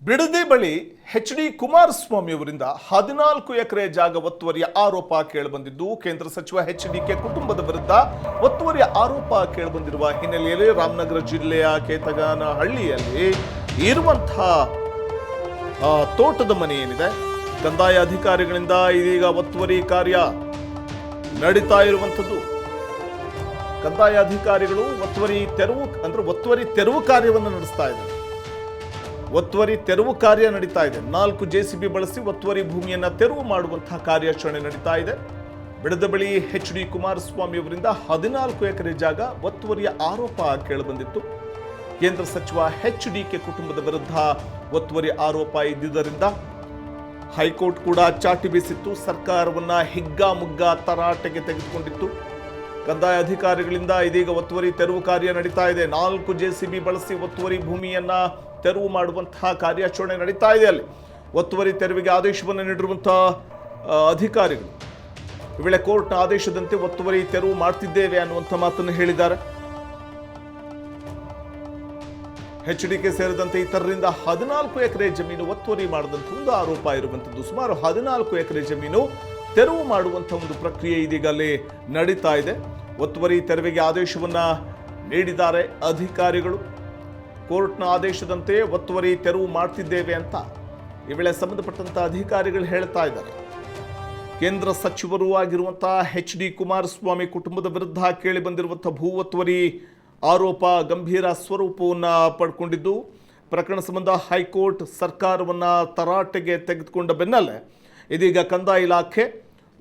ಬಿಡದಿ ಬಳಿ ಎಚ್.ಡಿ. ಕುಮಾರಸ್ವಾಮಿ ಅವರಿಂದ 14 ಎಕರೆ ಜಾಗ ಒತ್ತುವರಿಯ ಆರೋಪ ಕೇಳಿಬಂದಿದ್ದು ಕೇಂದ್ರ ಸಚಿವ ಎಚ್.ಡಿ.ಕೆ ಕುಟುಂಬದ ವಿರುದ್ಧ ಒತ್ತುವರಿಯ ಆರೋಪ ಕೇಳಿಬಂದಿರುವ ಹಿನ್ನೆಲೆಯಲ್ಲಿ ರಾಮನಗರ ಜಿಲ್ಲೆಯ ಕೇತಗಾನಹಳ್ಳಿಯಲ್ಲಿ ಇರುವಂತಹ ತೋಟದ ಮನೆ ಏನಿದೆ, ಕಂದಾಯ ಅಧಿಕಾರಿಗಳಿಂದ ಇದೀಗ ಒತ್ತುವರಿ ಕಾರ್ಯ ನಡೀತಾ ಇರುವಂಥದ್ದು. ಕಂದಾಯ ಅಧಿಕಾರಿಗಳು ಒತ್ತುವರಿ ತೆರವು ಕಾರ್ಯವನ್ನು ನಡೆಸ್ತಾ ಇದ್ದಾರೆ. ಒತ್ತುವರಿ ತೆರವು ಕಾರ್ಯ ನಡೀತಾ ಇದೆ. 4 JCB ಬಳಸಿ ಒತ್ತುವರಿ ಭೂಮಿಯನ್ನ ತೆರವು ಮಾಡುವಂತಹ ಕಾರ್ಯಾಚರಣೆ ನಡೀತಾ ಇದೆ. ಬಿಡದ ಬಳಿ ಎಚ್.ಡಿ. ಕುಮಾರಸ್ವಾಮಿ ಅವರಿಂದ 14 ಎಕರೆ ಜಾಗ ಒತ್ತುವರಿಯ ಆರೋಪ ಕೇಳಿಬಂದಿತ್ತು. ಕೇಂದ್ರ ಸಚಿವ ಎಚ್.ಡಿ.ಕೆ ಕುಟುಂಬದ ವಿರುದ್ಧ ಒತ್ತುವರಿ ಆರೋಪ ಇದ್ದುದರಿಂದ ಹೈಕೋರ್ಟ್ ಕೂಡ ಚಾಟಿ ಬೀಸಿತ್ತು. ಸರ್ಕಾರವನ್ನ ಹಿಗ್ಗಾಮುಗ್ಗಾ ತರಾಟೆಗೆ ತೆಗೆದುಕೊಂಡಿತ್ತು. ಕಂದಾಯ ಅಧಿಕಾರಿಗಳಿಂದ ಇದೀಗ ಒತ್ತುವರಿ ತೆರವು ಕಾರ್ಯ ನಡೀತಾ ಇದೆ. 4 JCB ಬಳಸಿ ಒತ್ತುವರಿ ಭೂಮಿಯನ್ನ ತೆರವು ಮಾಡುವಂತಹ ಕಾರ್ಯಾಚರಣೆ ನಡೀತಾ ಇದೆ. ಅಲ್ಲಿ ಒತ್ತುವರಿ ತೆರವಿಗೆ ಆದೇಶವನ್ನು ನೀಡಿರುವಂತಹ ಅಧಿಕಾರಿಗಳು ಈ ವೇಳೆ ಕೋರ್ಟ್ನ ಆದೇಶದಂತೆ ಒತ್ತುವರಿ ತೆರವು ಮಾಡ್ತಿದ್ದೇವೆ ಅನ್ನುವಂಥ ಮಾತನ್ನು ಹೇಳಿದ್ದಾರೆ. ಎಚ್.ಡಿ.ಕೆ ಸೇರಿದಂತೆ ಇತರರಿಂದ 14 ಎಕರೆ ಜಮೀನು ಒತ್ತುವರಿ ಮಾಡಿದಂಥ ಒಂದು ಆರೋಪ ಇರುವಂಥದ್ದು. ಸುಮಾರು 14 ಎಕರೆ ಜಮೀನು ತೆರವು ಮಾಡುವಂಥ ಒಂದು ಪ್ರಕ್ರಿಯೆ ಇದೀಗ ಅಲ್ಲಿ ನಡೀತಾ ಇದೆ. ಒತ್ತುವರಿ ತೆರವಿಗೆ ಆದೇಶವನ್ನ ನೀಡಿದ್ದಾರೆ ಅಧಿಕಾರಿಗಳು. ಕೋರ್ಟ್ನ ಆದೇಶದಂತೆ ಒತ್ತುವರಿ ತೆರವು ಮಾಡ್ತಿದ್ದೇವೆ ಅಂತ ಈ ವೇಳೆ ಸಂಬಂಧಪಟ್ಟಂತ ಅಧಿಕಾರಿಗಳು ಹೇಳ್ತಾ ಇದ್ದಾರೆ. ಕೇಂದ್ರ ಸಚಿವರು ಆಗಿರುವಂತಹ ಎಚ್.ಡಿ. ಕುಮಾರಸ್ವಾಮಿ ಕುಟುಂಬದ ವಿರುದ್ಧ ಕೇಳಿ ಬಂದಿರುವಂತಹ ಭೂ ಒತ್ತುವರಿ ಆರೋಪ ಗಂಭೀರ ಸ್ವರೂಪವನ್ನು ಪಡ್ಕೊಂಡಿದ್ದು, ಪ್ರಕರಣ ಸಂಬಂಧ ಹೈಕೋರ್ಟ್ ಸರ್ಕಾರವನ್ನ ತರಾಟೆಗೆ ತೆಗೆದುಕೊಂಡ ಬೆನ್ನಲ್ಲೇ ಇದೀಗ ಕಂದಾಯ ಇಲಾಖೆ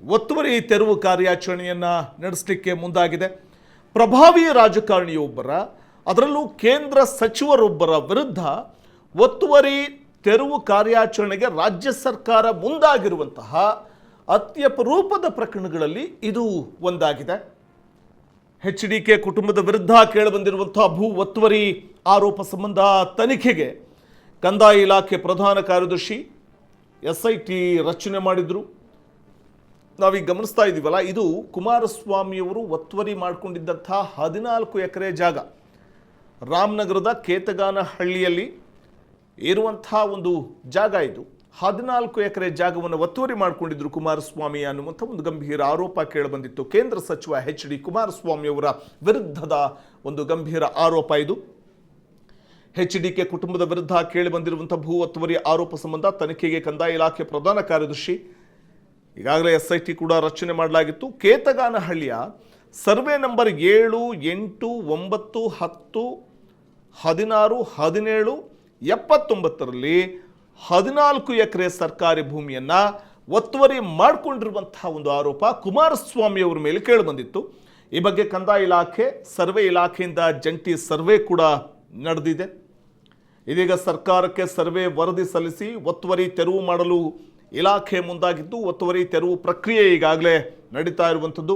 ಒತ್ತುವರಿ ತೆರವು ಕಾರ್ಯಾಚರಣೆಯನ್ನ ನಡೆಸಲಿಕ್ಕೆ ಮುಂದಾಗಿದೆ. ಪ್ರಭಾವಿ ರಾಜಕಾರಣಿಯೊಬ್ಬರ, ಅದರಲ್ಲೂ ಕೇಂದ್ರ ಸಚಿವರೊಬ್ಬರ ವಿರುದ್ಧ ಒತ್ತುವರಿ ತೆರವು ಕಾರ್ಯಾಚರಣೆಗೆ ರಾಜ್ಯ ಸರ್ಕಾರ ಮುಂದಾಗಿರುವಂತಹ ಅತ್ಯಪರೂಪದ ಪ್ರಕರಣಗಳಲ್ಲಿ ಇದು ಒಂದಾಗಿದೆ. ಎಚ್.ಡಿ.ಕೆ ಕುಟುಂಬದ ವಿರುದ್ಧ ಕೇಳಿಬಂದಿರುವಂತಹ ಭೂ ಒತ್ತುವರಿ ಆರೋಪ ಸಂಬಂಧ ತನಿಖೆಗೆ ಕಂದಾಯ ಇಲಾಖೆ ಪ್ರಧಾನ ಕಾರ್ಯದರ್ಶಿ SIT ರಚನೆ ಮಾಡಿದ್ರು. ನಾವೀಗ ಗಮನಿಸ್ತಾ ಇದ್ದೀವಲ್ಲ, ಇದು ಕುಮಾರಸ್ವಾಮಿಯವರು ಒತ್ತುವರಿ ಮಾಡಿಕೊಂಡಿದ್ದಂತಹ 14 ಎಕರೆ ಜಾಗ ರಾಮನಗರದ ಕೇತಗಾನಹಳ್ಳಿಯಲ್ಲಿ ಇರುವಂತಹ ಒಂದು ಜಾಗ. ಇದು 14 ಎಕರೆ ಜಾಗವನ್ನು ಒತ್ತುವರಿ ಮಾಡಿಕೊಂಡಿದ್ರು ಕುಮಾರಸ್ವಾಮಿ ಅನ್ನುವಂಥ ಒಂದು ಗಂಭೀರ ಆರೋಪ ಕೇಳಿಬಂದಿತ್ತು. ಕೇಂದ್ರ ಸಚಿವ ಎಚ್.ಡಿ. ಕುಮಾರಸ್ವಾಮಿ ಅವರ ವಿರುದ್ಧದ ಒಂದು ಗಂಭೀರ ಆರೋಪ ಇದು. ಎಚ್.ಡಿ.ಕೆ ಕುಟುಂಬದ ವಿರುದ್ಧ ಕೇಳಿಬಂದಿರುವಂತಹ ಭೂ ಒತ್ತುವರಿ ಆರೋಪ ಸಂಬಂಧ ತನಿಖೆಗೆ ಕಂದಾಯ ಇಲಾಖೆ ಪ್ರಧಾನ ಕಾರ್ಯದರ್ಶಿ ಈಗಾಗಲೇ SIT ಕೂಡ ರಚನೆ ಮಾಡಲಾಗಿತ್ತು. ಕೇತಗಾನಹಳ್ಳಿಯ ಸರ್ವೆ ನಂಬರ್ 7, 8, 9, 10, 16, 17, 79ರಲ್ಲಿ 14 ಎಕರೆ ಸರ್ಕಾರಿ ಭೂಮಿಯನ್ನ ಒತ್ತುವರಿ ಮಾಡಿಕೊಂಡಿರುವಂತಹ ಒಂದು ಆರೋಪ ಕುಮಾರಸ್ವಾಮಿ ಅವರ ಮೇಲೆ ಕೇಳಿಬಂದಿತ್ತು. ಈ ಬಗ್ಗೆ ಕಂದಾಯ ಇಲಾಖೆ, ಸರ್ವೆ ಇಲಾಖೆಯಿಂದ ಜಂಟಿ ಸರ್ವೆ ಕೂಡ ನಡೆದಿದೆ. ಇದೀಗ ಸರ್ಕಾರಕ್ಕೆ ಸರ್ವೆ ವರದಿ ಸಲ್ಲಿಸಿ ಒತ್ತುವರಿ ತೆರವು ಮಾಡಲು ಇಲಾಖೆ ಮುಂದಾಗಿದ್ದು, ಒತ್ತುವರಿ ತೆರವು ಪ್ರಕ್ರಿಯೆ ಈಗಾಗಲೇ ನಡೀತಾ ಇರುವಂಥದ್ದು.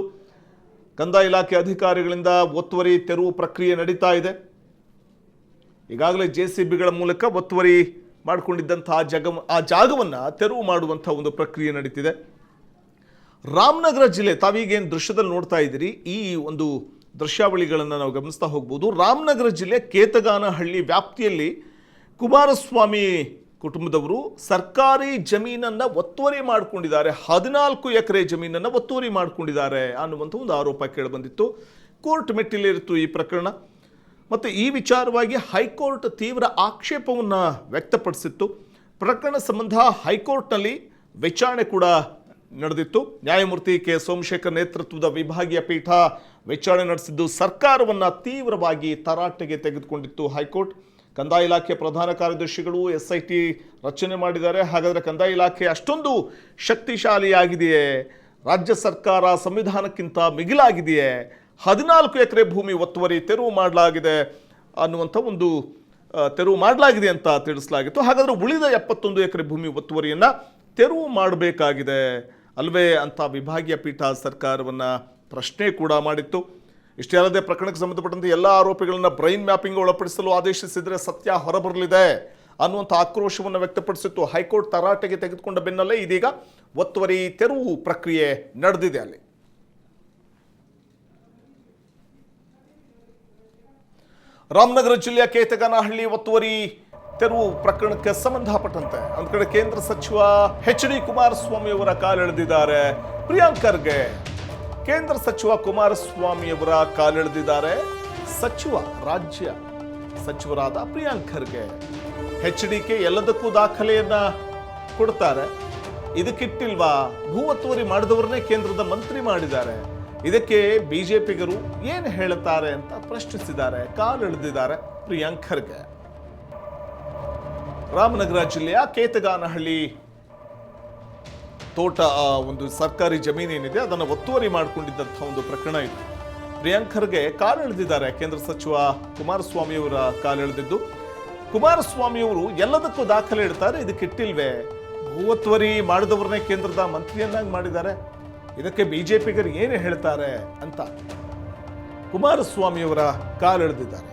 ಕಂದಾಯ ಇಲಾಖೆ ಅಧಿಕಾರಿಗಳಿಂದ ಒತ್ತುವರಿ ತೆರವು ಪ್ರಕ್ರಿಯೆ ನಡೀತಾ ಇದೆ. ಈಗಾಗಲೇ JCBಗಳ ಮೂಲಕ ಒತ್ತುವರಿ ಮಾಡಿಕೊಂಡಿದ್ದಂತಹ ಜಾಗವನ್ನು ತೆರವು ಮಾಡುವಂಥ ಒಂದು ಪ್ರಕ್ರಿಯೆ ನಡೀತಿದೆ. ರಾಮನಗರ ಜಿಲ್ಲೆ, ತಾವೀಗೇನು ದೃಶ್ಯದಲ್ಲಿ ನೋಡ್ತಾ ಇದ್ದೀರಿ, ಈ ಒಂದು ದೃಶ್ಯಾವಳಿಗಳನ್ನು ನಾವು ಗಮನಿಸ್ತಾ ಹೋಗ್ಬೋದು. ರಾಮನಗರ ಜಿಲ್ಲೆ ಕೇತಗಾನಹಳ್ಳಿ ವ್ಯಾಪ್ತಿಯಲ್ಲಿ ಕುಮಾರಸ್ವಾಮಿ ಕುಟುಂಬದವರು ಸರ್ಕಾರಿ ಜಮೀನನ್ನು ಒತ್ತುವರಿ ಮಾಡಿಕೊಂಡಿದ್ದಾರೆ. 14 ಎಕರೆ ಜಮೀನನ್ನು ಒತ್ತುವರಿ ಮಾಡಿಕೊಂಡಿದ್ದಾರೆ ಅನ್ನುವಂಥ ಒಂದು ಆರೋಪ ಕೇಳಿಬಂದಿತ್ತು. ಕೋರ್ಟ್ ಮೆಟ್ಟಿಲೇರಿತ್ತು ಈ ಪ್ರಕರಣ. ಮತ್ತು ಈ ವಿಚಾರವಾಗಿ ಹೈಕೋರ್ಟ್ ತೀವ್ರ ಆಕ್ಷೇಪವನ್ನು ವ್ಯಕ್ತಪಡಿಸಿತ್ತು. ಪ್ರಕರಣ ಸಂಬಂಧ ಹೈಕೋರ್ಟ್ನಲ್ಲಿ ವಿಚಾರಣೆ ಕೂಡ ನಡೆದಿತ್ತು. ನ್ಯಾಯಮೂರ್ತಿ ಕೆ. ಸೋಮಶೇಖರ್ ನೇತೃತ್ವದ ವಿಭಾಗೀಯ ಪೀಠ ವಿಚಾರಣೆ ನಡೆಸಿದ್ದು ಸರ್ಕಾರವನ್ನು ತೀವ್ರವಾಗಿ ತರಾಟೆಗೆ ತೆಗೆದುಕೊಂಡಿತ್ತು ಹೈಕೋರ್ಟ್. ಕಂದಾಯ ಇಲಾಖೆ ಪ್ರಧಾನ ಕಾರ್ಯದರ್ಶಿಗಳು SIT ರಚನೆ ಮಾಡಿದ್ದಾರೆ. ಹಾಗಾದರೆ ಕಂದಾಯ ಇಲಾಖೆ ಅಷ್ಟೊಂದು ಶಕ್ತಿಶಾಲಿಯಾಗಿದೆಯೇ? ರಾಜ್ಯ ಸರ್ಕಾರ ಸಂವಿಧಾನಕ್ಕಿಂತ ಮಿಗಿಲಾಗಿದೆಯೇ? 14 ಎಕರೆ ಭೂಮಿ ಒತ್ತುವರಿ ತೆರವು ಮಾಡಲಾಗಿದೆ ಅನ್ನುವಂಥ ಒಂದು ತೆರವು ಮಾಡಲಾಗಿದೆ ಅಂತ ತಿಳಿಸಲಾಗಿತ್ತು. ಹಾಗಾದರೆ ಉಳಿದ 71 ಎಕರೆ ಭೂಮಿ ಒತ್ತುವರಿಯನ್ನು ತೆರವು ಮಾಡಬೇಕಾಗಿದೆ ಅಲ್ವೇ ಅಂತ ವಿಭಾಗೀಯ ಪೀಠ ಸರ್ಕಾರವನ್ನು ಪ್ರಶ್ನೆ ಕೂಡ ಮಾಡಿತ್ತು. ಇಷ್ಟೇ ಅಲ್ಲದೆ ಪ್ರಕರಣಕ್ಕೆ ಸಂಬಂಧಪಟ್ಟಂತೆ ಎಲ್ಲ ಆರೋಪಿಗಳನ್ನು ಬ್ರೈನ್ ಮ್ಯಾಪಿಂಗ್ ಒಳಪಡಿಸಲು ಆದೇಶಿಸಿದರೆ ಸತ್ಯ ಹೊರಬರಲಿದೆ ಅನ್ನುವಂಥ ಆಕ್ರೋಶವನ್ನು ವ್ಯಕ್ತಪಡಿಸಿತ್ತು. ಹೈಕೋರ್ಟ್ ತರಾಟೆಗೆ ತೆಗೆದುಕೊಂಡ ಬೆನ್ನಲ್ಲೇ ಇದೀಗ ಒತ್ತುವರಿ ತೆರವು ಪ್ರಕ್ರಿಯೆ ನಡೆದಿದೆ. ಅಲ್ಲಿ ರಾಮನಗರ ಜಿಲ್ಲೆಯ ಕೇತಗಾನಹಳ್ಳಿ ಒತ್ತುವರಿ ತೆರವು ಪ್ರಕರಣಕ್ಕೆ ಸಂಬಂಧಪಟ್ಟಂತೆ ಒಂದ್ ಕಡೆ ಕೇಂದ್ರ ಸಚಿವ ಎಚ್.ಡಿ. ಕುಮಾರಸ್ವಾಮಿ ಅವರ ಕಾಲೆಳೆದಿದ್ದಾರೆ ಪ್ರಿಯಾಂಕ್ ಖರ್ಗೆ. ಕೇಂದ್ರ ಸಚಿವ ಕುಮಾರಸ್ವಾಮಿ ಅವರ ಕಾಲೆಳೆದಿದ್ದಾರೆ ರಾಜ್ಯ ಸಚಿವರಾದ ಪ್ರಿಯಾಂಕ್ ಖರ್ಗೆ. ಎಚ್.ಡಿ.ಕೆ ಎಲ್ಲದಕ್ಕೂ ದಾಖಲೆಯನ್ನ ಕೊಡ್ತಾರೆ. ಇದಕ್ಕಿಟ್ಟಿಲ್ವಾ? ಭೂ ಒತ್ತುವರಿ ಮಾಡಿದವರನ್ನೇ ಕೇಂದ್ರದ ಮಂತ್ರಿ ಮಾಡಿದ್ದಾರೆ. ಇದಕ್ಕೆ ಬಿಜೆಪಿಗರು ಏನು ಹೇಳುತ್ತಾರೆ ಅಂತ ಪ್ರಶ್ನಿಸಿದ್ದಾರೆ, ಕಾಲೆಳೆದಿದ್ದಾರೆ ಪ್ರಿಯಾಂಕ್ ಖರ್ಗೆ. ರಾಮನಗರ ಜಿಲ್ಲೆಯ ಕೇತಗಾನಹಳ್ಳಿ ತೋಟ ಒಂದು ಸರ್ಕಾರಿ ಜಮೀನೇನಿದೆ ಅದನ್ನು ಒತ್ತುವರಿ ಮಾಡಿಕೊಂಡಿದ್ದಂತಹ ಒಂದು ಪ್ರಕರಣ ಇದೆ. ಪ್ರಿಯಾಂಕ್ ಖರ್ಗೆ ಕಾಲೆಳೆದಿದ್ದಾರೆ. ಕೇಂದ್ರ ಸಚಿವ ಕುಮಾರಸ್ವಾಮಿ ಅವರ ಕಾಲೆಳೆದಿದ್ದು, ಕುಮಾರಸ್ವಾಮಿ ಅವರು ಎಲ್ಲದಕ್ಕೂ ದಾಖಲೆ ಇಡ್ತಾರೆ, ಇದಕ್ಕಿಟ್ಟಿಲ್ವೇ? ಭೂ ಒತ್ತುವರಿ ಮಾಡಿದವ್ರನ್ನೇ ಕೇಂದ್ರದ ಮಂತ್ರಿಯನ್ನಾಗಿ ಮಾಡಿದ್ದಾರೆ. ಇದಕ್ಕೆ ಬಿಜೆಪಿಗರು ಏನು ಹೇಳ್ತಾರೆ ಅಂತ ಕುಮಾರಸ್ವಾಮಿ ಅವರ ಕಾಲೆಳೆದಿದ್ದಾರೆ.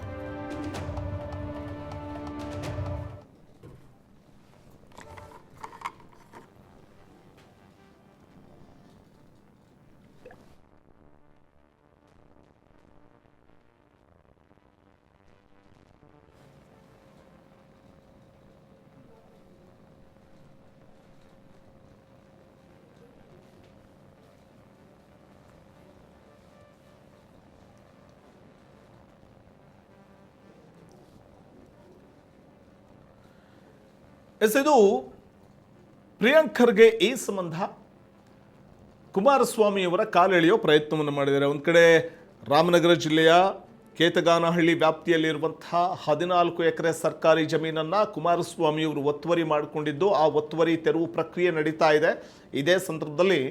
ಇದು ಪ್ರಿಯಾಂಕ್ ಖರ್ಗೆ ಈ ಸಂಬಂಧ ಕುಮಾರಸ್ವಾಮಿಯವರ ಕಾಲೆಳೆಯೋ ಪ್ರಯತ್ನವನ್ನು ಮಾಡಿದ್ದಾರೆ. ಒಂದು ಕಡೆ ರಾಮನಗರ ಜಿಲ್ಲೆಯ ಕೇತಗಾನಹಳ್ಳಿ ವ್ಯಾಪ್ತಿಯಲ್ಲಿರುವಂತಹ 14 ಎಕರೆ ಸರ್ಕಾರಿ ಜಮೀನನ್ನು ಕುಮಾರಸ್ವಾಮಿಯವರು ಒತ್ತುವರಿ ಮಾಡಿಕೊಂಡಿದ್ದು, ಆ ಒತ್ತುವರಿ ತೆರವು ಪ್ರಕ್ರಿಯೆ ನಡೀತಾ ಇದೆ. ಇದೇ ಸಂದರ್ಭದಲ್ಲಿ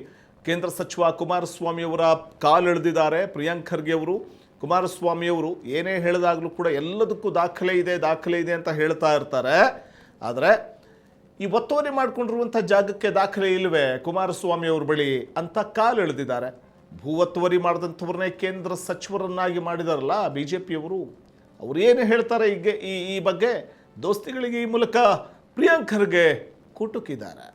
ಕೇಂದ್ರ ಸಚಿವ ಕುಮಾರಸ್ವಾಮಿಯವರ ಕಾಲೆಳೆದಿದ್ದಾರೆ ಪ್ರಿಯಾಂಕ್ ಖರ್ಗೆ ಅವರು. ಕುಮಾರಸ್ವಾಮಿಯವರು ಏನೇ ಹೇಳಿದಾಗಲೂ ಕೂಡ ಎಲ್ಲದಕ್ಕೂ ದಾಖಲೆ ಇದೆ ಅಂತ ಹೇಳ್ತಾ ಇರ್ತಾರೆ. ಆದರೆ ಈ ಒತ್ತುವರಿ ಮಾಡಿಕೊಂಡಿರುವಂಥ ಜಾಗಕ್ಕೆ ದಾಖಲೆ ಇಲ್ಲವೇ ಕುಮಾರಸ್ವಾಮಿ ಅವ್ರ ಬಳಿ ಅಂತ ಕಾಲೆಳೆದಿದ್ದಾರೆ. ಭೂ ಒತ್ತುವರಿ ಮಾಡಿದಂಥವ್ರನ್ನೇ ಕೇಂದ್ರ ಸಚಿವರನ್ನಾಗಿ ಮಾಡಿದಾರಲ್ಲ ಬಿಜೆಪಿಯವರು, ಅವ್ರು ಏನು ಹೇಳ್ತಾರೆ ಈ ಬಗ್ಗೆ ದೋಸ್ತಿಗಳಿಗೆ ಈ ಮೂಲಕ ಪ್ರಿಯಾಂಕ್ ಖರ್ಗೆ ಕುಟುಕಿದ್ದಾರೆ.